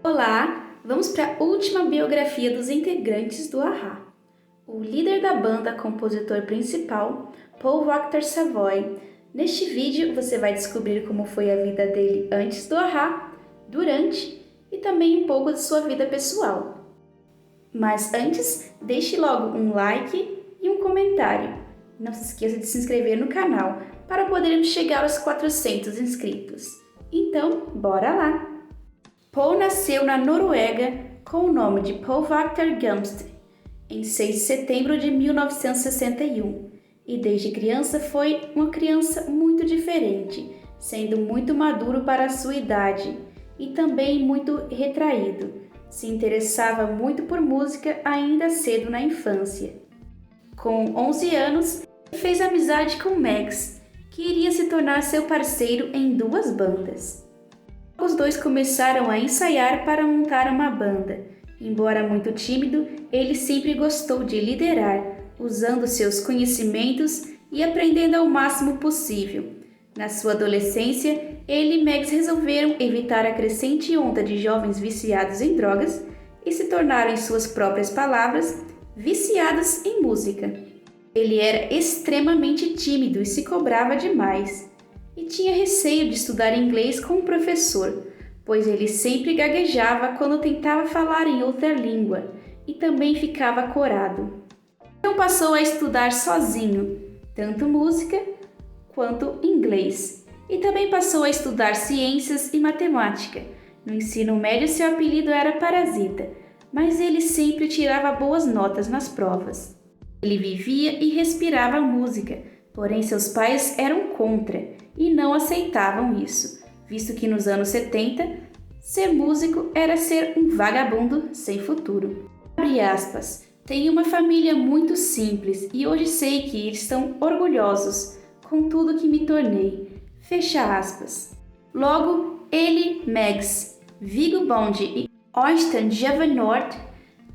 Olá, vamos para a última biografia dos integrantes do a-ha. O líder da banda, compositor principal, Paul Waaktaar-Savoy. Neste vídeo você vai descobrir como foi a vida dele antes do a-ha, durante e também um pouco de sua vida pessoal. Mas antes, deixe logo um like e um comentário. Não se esqueça de se inscrever no canal para podermos chegar aos 400 inscritos. Então, bora lá! Paul nasceu na Noruega com o nome de Paul Waaktaar Gamst em 6 de setembro de 1961 e desde criança foi uma criança muito diferente, sendo muito maduro para a sua idade e também muito retraído. Se interessava muito por música ainda cedo na infância. Com 11 anos, fez amizade com Max, que iria se tornar seu parceiro em 2 bandas. Os dois começaram a ensaiar para montar uma banda. Embora muito tímido, ele sempre gostou de liderar, usando seus conhecimentos e aprendendo ao máximo possível. Na sua adolescência, ele e Max resolveram evitar a crescente onda de jovens viciados em drogas e se tornaram, em suas próprias palavras, viciados em música. Ele era extremamente tímido e se cobrava demais. E tinha receio de estudar inglês com o professor, pois ele sempre gaguejava quando tentava falar em outra língua e também ficava corado. Então passou a estudar sozinho, tanto música quanto inglês, e também passou a estudar ciências e matemática. No ensino médio seu apelido era Parasita, mas ele sempre tirava boas notas nas provas. Ele vivia e respirava música, porém seus pais eram contra e não aceitavam isso, visto que nos anos 70, ser músico era ser um vagabundo sem futuro. Abre aspas, tenho uma família muito simples e hoje sei que eles estão orgulhosos com tudo que me tornei. Fecha aspas. Logo, ele, Max, Viggo Bond e Øystein Javernord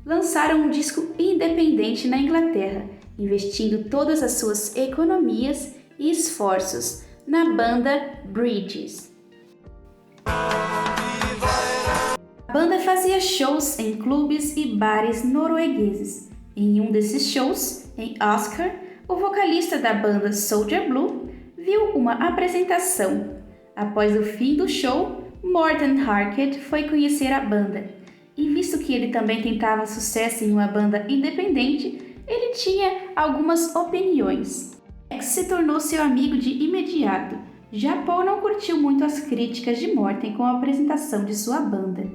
lançaram um disco independente na Inglaterra, investindo todas as suas economias e esforços na banda Bridges. A banda fazia shows em clubes e bares noruegueses. Em um desses shows, em Oscar, o vocalista da banda Soldier Blue viu uma apresentação. Após o fim do show, Morten Harket foi conhecer a banda. E visto que ele também tentava sucesso em uma banda independente, ele tinha algumas opiniões. Max se tornou seu amigo de imediato. Já Paul não curtiu muito as críticas de Morten com a apresentação de sua banda.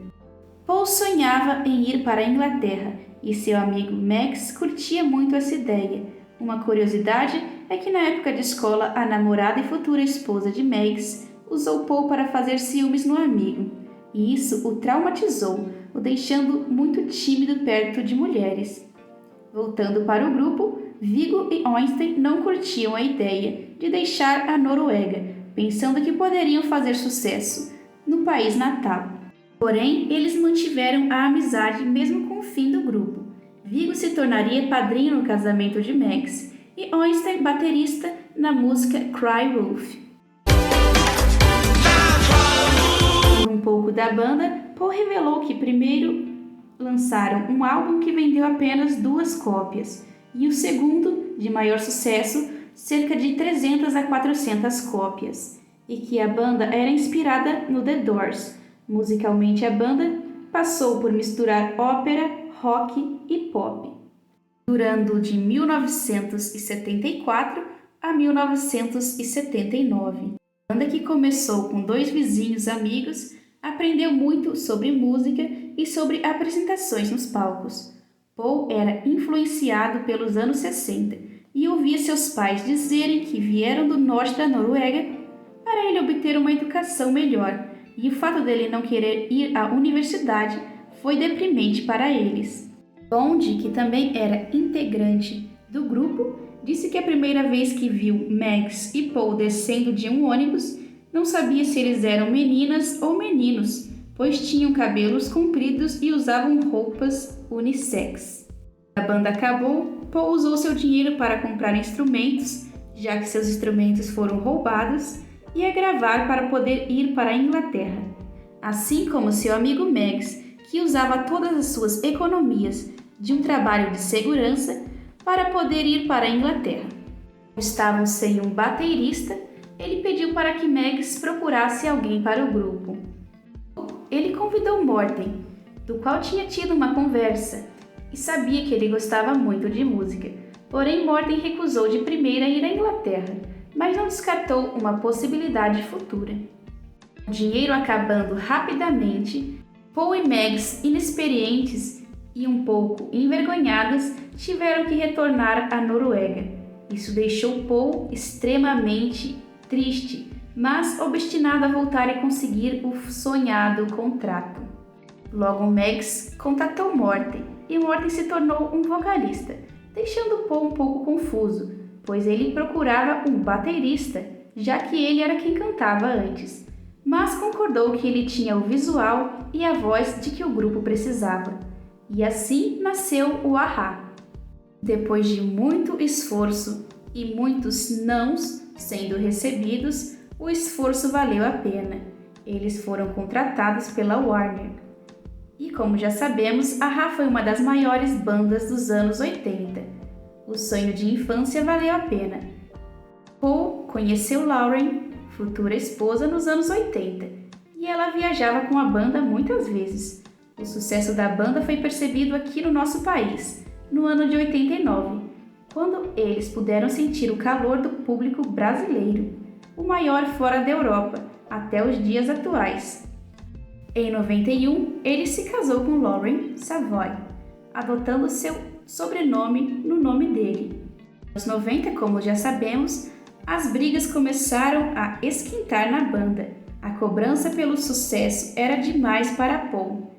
Paul sonhava em ir para a Inglaterra e seu amigo Max curtia muito essa ideia. Uma curiosidade é que na época de escola, a namorada e futura esposa de Max usou Paul para fazer ciúmes no amigo. E isso o traumatizou, o deixando muito tímido perto de mulheres. Voltando para o grupo, Viggo e Øystein não curtiam a ideia de deixar a Noruega, pensando que poderiam fazer sucesso no país natal. Porém, eles mantiveram a amizade mesmo com o fim do grupo. Viggo se tornaria padrinho no casamento de Max e Øystein baterista na música Cry Wolf. Um pouco da banda, Paul revelou que primeiro lançaram um álbum que vendeu apenas 2 cópias e o segundo, de maior sucesso, cerca de 300 a 400 cópias, e que a banda era inspirada no The Doors. Musicalmente, a banda passou por misturar ópera, rock e pop, durando de 1974 a 1979. A banda, que começou com 2 vizinhos amigos, aprendeu muito sobre música e sobre apresentações nos palcos. Paul era influenciado pelos anos 60 e ouvia seus pais dizerem que vieram do norte da Noruega para ele obter uma educação melhor, e o fato dele não querer ir à universidade foi deprimente para eles. Bond, que também era integrante do grupo, disse que a primeira vez que viu Max e Paul descendo de um ônibus, não sabia se eles eram meninas ou meninos, pois tinham cabelos compridos e usavam roupas unissex. A banda acabou, Paul usou seu dinheiro para comprar instrumentos, já que seus instrumentos foram roubados, e a gravar para poder ir para a Inglaterra. Assim como seu amigo Max que usava todas as suas economias de um trabalho de segurança para poder ir para a Inglaterra. Estavam sem um baterista, ele pediu para que Megs procurasse alguém para o grupo. Ele convidou Morten, do qual tinha tido uma conversa, e sabia que ele gostava muito de música. Porém, Morten recusou de primeira ir à Inglaterra, mas não descartou uma possibilidade futura. O dinheiro acabando rapidamente, Paul e Megs, inexperientes e um pouco envergonhadas, tiveram que retornar à Noruega. Isso deixou Paul extremamente triste, mas obstinado a voltar e conseguir o sonhado contrato. Logo, Megs contatou Morten e Morten se tornou um vocalista, deixando Paul um pouco confuso, pois ele procurava um baterista, já que ele era quem cantava antes, mas concordou que ele tinha o visual e a voz de que o grupo precisava. E assim nasceu o a-ha. Depois de muito esforço e muitos nãos sendo recebidos, o esforço valeu a pena. Eles foram contratados pela Warner. E como já sabemos, a-ha foi uma das maiores bandas dos anos 80. O sonho de infância valeu a pena. Paul conheceu Lauren, futura esposa, nos anos 80, e ela viajava com a banda muitas vezes. O sucesso da banda foi percebido aqui no nosso país, no ano de 89, quando eles puderam sentir o calor do público brasileiro, o maior fora da Europa, até os dias atuais. Em 91, ele se casou com Lauren Savoy, adotando seu sobrenome no nome dele. Nos 90, como já sabemos, as brigas começaram a esquentar na banda. A cobrança pelo sucesso era demais para Paul,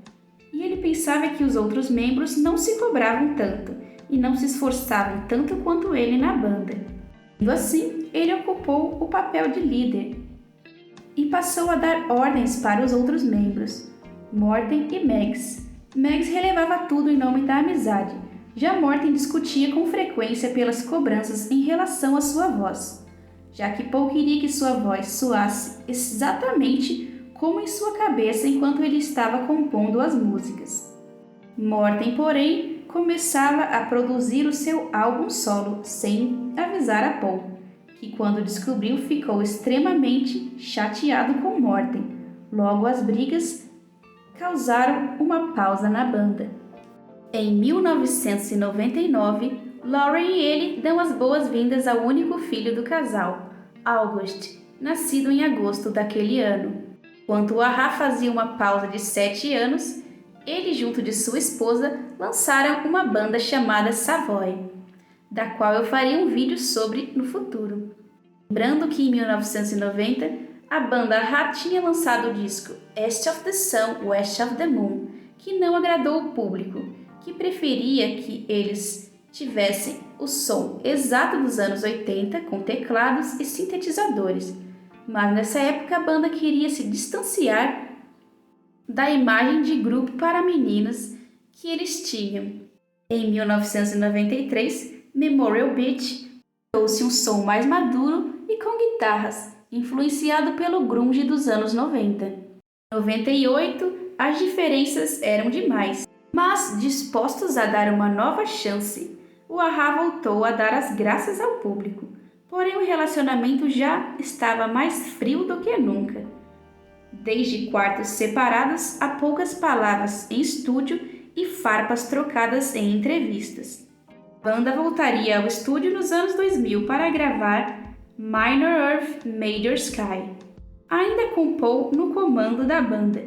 e ele pensava que os outros membros não se cobravam tanto e não se esforçavam tanto quanto ele na banda. Sendo assim, ele ocupou o papel de líder e passou a dar ordens para os outros membros, Morten e Megs. Megs relevava tudo em nome da amizade, já Morten discutia com frequência pelas cobranças em relação à sua voz, já que Paul queria que sua voz soasse exatamente como em sua cabeça enquanto ele estava compondo as músicas. Morten, porém, começava a produzir o seu álbum solo sem avisar a Paul, que quando descobriu ficou extremamente chateado com Morten. Logo, as brigas causaram uma pausa na banda. Em 1999, Lauren e ele dão as boas-vindas ao único filho do casal, August, nascido em agosto daquele ano. Enquanto o a-ha fazia uma pausa de 7 anos, ele junto de sua esposa lançaram uma banda chamada Savoy, da qual eu farei um vídeo sobre no futuro. Lembrando que em 1990, a banda a-ha tinha lançado o disco East of the Sun, West of the Moon, que não agradou o público, que preferia que eles tivessem o som exato dos anos 80 com teclados e sintetizadores. Mas nessa época a banda queria se distanciar da imagem de grupo para meninas que eles tinham. Em 1993, Memorial Beach trouxe um som mais maduro e com guitarras, influenciado pelo grunge dos anos 90. Em 98, as diferenças eram demais, mas dispostos a dar uma nova chance, o a-ha voltou a dar as graças ao público. Porém, o relacionamento já estava mais frio do que nunca. Desde quartos separados a poucas palavras em estúdio e farpas trocadas em entrevistas. A banda voltaria ao estúdio nos anos 2000 para gravar Minor Earth, Major Sky, ainda com Paul no comando da banda.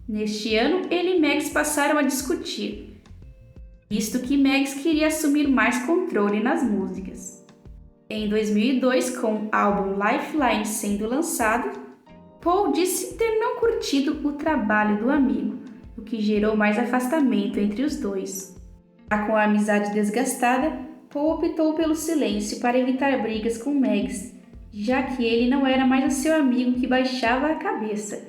Neste ano, ele e Megs passaram a discutir, visto que Megs queria assumir mais controle nas músicas. Em 2002, com o álbum Lifeline sendo lançado, Paul disse ter não curtido o trabalho do amigo, o que gerou mais afastamento entre os dois. Já com a amizade desgastada, Paul optou pelo silêncio para evitar brigas com Megs, já que ele não era mais o seu amigo que baixava a cabeça.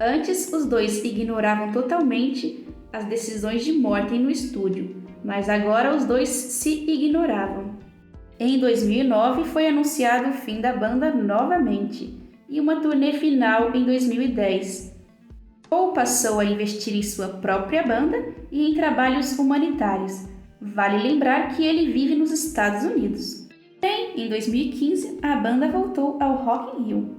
Antes, os dois ignoravam totalmente as decisões de Morten no estúdio, mas agora os dois se ignoravam. Em 2009 foi anunciado o fim da banda novamente e uma turnê final em 2010. Paul passou a investir em sua própria banda e em trabalhos humanitários. Vale lembrar que ele vive nos Estados Unidos. Porém, em 2015, a banda voltou ao Rock in Rio.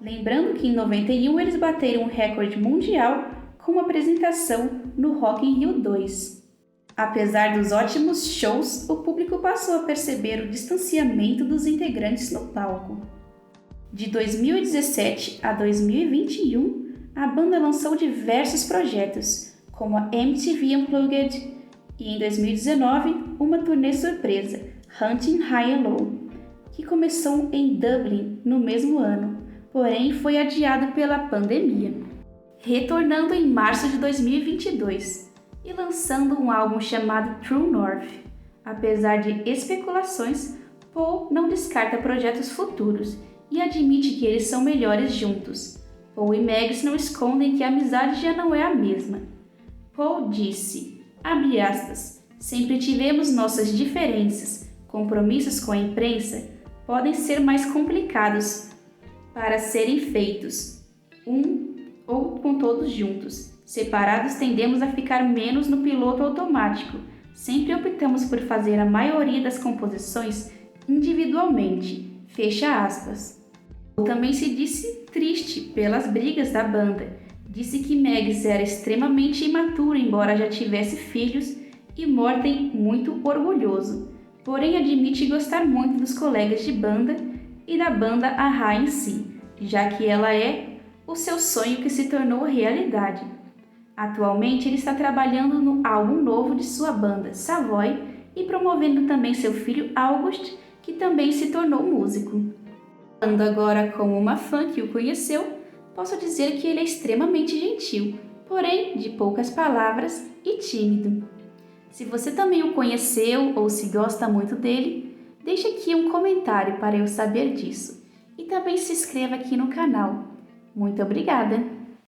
Lembrando que em 91 eles bateram um recorde mundial com uma apresentação no Rock in Rio 2. Apesar dos ótimos shows, o público passou a perceber o distanciamento dos integrantes no palco. De 2017 a 2021, a banda lançou diversos projetos, como a MTV Unplugged e, em 2019, uma turnê surpresa, Hunting High and Low, que começou em Dublin no mesmo ano, porém foi adiado pela pandemia, retornando em março de 2022 e lançando um álbum chamado True North. Apesar de especulações, Paul não descarta projetos futuros e admite que eles são melhores juntos. Paul e Megs não escondem que a amizade já não é a mesma. Paul disse, abre aspas, sempre tivemos nossas diferenças, compromissos com a imprensa podem ser mais complicados para serem feitos, ou com todos juntos. Separados tendemos a ficar menos no piloto automático, sempre optamos por fazer a maioria das composições individualmente, fecha aspas. Também se disse triste pelas brigas da banda. Disse que Megs era extremamente imaturo, embora já tivesse filhos, e Morten muito orgulhoso. Porém, admite gostar muito dos colegas de banda e da banda a-ha em si, já que ela é o seu sonho que se tornou realidade. Atualmente, ele está trabalhando no álbum novo de sua banda, Savoy, e promovendo também seu filho August, que também se tornou músico. Falando agora como uma fã que o conheceu, posso dizer que ele é extremamente gentil, porém de poucas palavras e tímido. Se você também o conheceu ou se gosta muito dele, deixe aqui um comentário para eu saber disso. E também se inscreva aqui no canal. Muito obrigada!